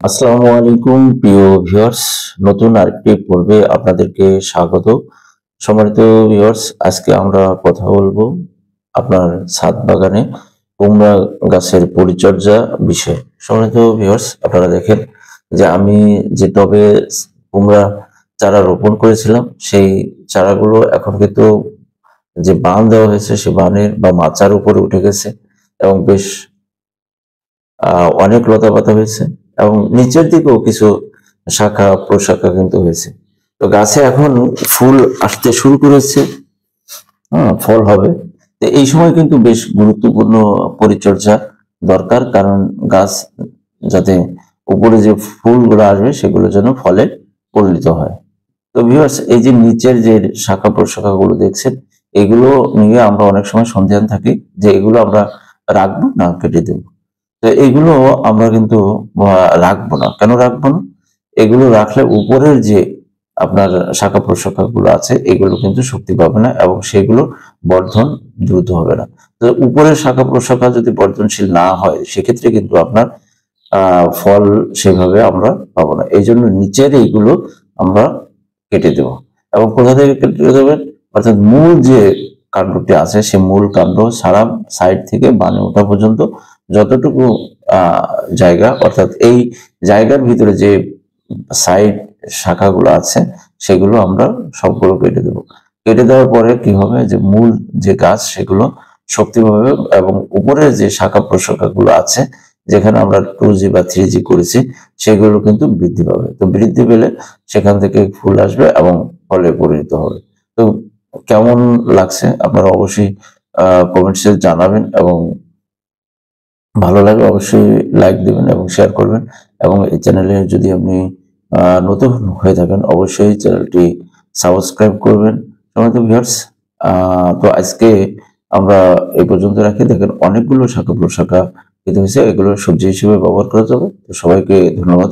আসসালামু আলাইকুম প্রিয় ভিউয়ার্স, নতুন আরেকটি পর্বে আপনাদেরকে স্বাগত। সম্মানিত ভিউয়ার্স, আজকে আমরা কথা বলবো আপনার ছাদ বাগানে কুমড়া গাছের পরিচর্যা বিষয়ে। সম্মানিত ভিউয়ার্স, আপনারা দেখেন যে আমি যে টবে কুমড়া চারা রোপণ করেছিলাম, সেই চারাগুলো এখন কিন্তু যে বান দেওয়া হয়েছে সে বানের বা মাচার উপরে উঠে গেছে এবং বেশ অনেক লতাপাতা হয়েছে এবং নিচের দিকেও কিছু শাখা প্রশাখা কিন্তু হয়েছে। তো গাছে এখন ফুল আসতে শুরু করেছে। হ্যাঁ, ফল হবে। তো এই সময় কিন্তু বেশ গুরুত্বপূর্ণ পরিচর্যা দরকার, কারণ গাছ যাতে উপরে যে ফুলগুলো আসবে সেগুলো যেন ফলে পরিণত হয়। তো ভিউয়ার্স, এই যে নিচের যে শাখা প্রশাখা গুলো দেখছেন, এগুলো নিয়ে আমরা অনেক সময় সন্দিহান থাকি যে এগুলো আমরা রাখবো না কেটে দেবো। তো এগুলো আমরা কিন্তু রাখবো না। কেন রাখবো না? এগুলো রাখলে উপরের যে আপনার শাখা প্রশাখা গুলো আছে এগুলো কিন্তু শক্তি পাবে না এবং সেগুলো বর্ধন দ্রুত হবে না। তো উপরের শাখা প্রশাখা যদি বর্ধনশীল না হয় সেক্ষেত্রে কিন্তু আপনার ফল সেভাবে আমরা পাবো না। এই জন্য নিচের এইগুলো আমরা কেটে দেব। এবং কোথা থেকে কেটে দেবেন? অর্থাৎ মূল যে কাণ্ডটি আছে সে মূল কাণ্ড সারা সাইড থেকে বানে ওঠা পর্যন্ত যতটুকু জায়গা, অর্থাৎ এই জায়গার ভিতরে যে সাইড শাখাগুলো আছে সেগুলো আমরা সবগুলো কেটে দেবো। কেটে দেওয়ার পরে কি হবে, যে মূল যে গাছ সেগুলো শক্তি পাবে এবং উপরের যে শাখা প্রশাখাগুলো আছে যেখানে আমরা 2G বা 3G করেছি সেগুলো কিন্তু বৃদ্ধি পাবে। তো বৃদ্ধি পেলে সেখান থেকে ফুল আসবে এবং ফলে পরিণত হবে। তো কেমন লাগছে আপনারা অবশ্যই কমেন্টসে জানাবেন এবং ভালো লাগলে অবশ্যই লাইক দিবেন এবং শেয়ার করবেন। এবং এই চ্যানেলে যদি আপনি নতুন হয়ে থাকেন অবশ্যই চ্যানেলটি সাবস্ক্রাইব করবেন। সম্মানিত ভিউয়ার্স, তো আজকে আমরা এই পর্যন্ত রাখি। দেখেন অনেকগুলো শাখা প্রশাখা কিন্তু হয়েছে, এগুলো সবজি হিসেবে ব্যবহার করা যাবে। তো সবাইকে ধন্যবাদ।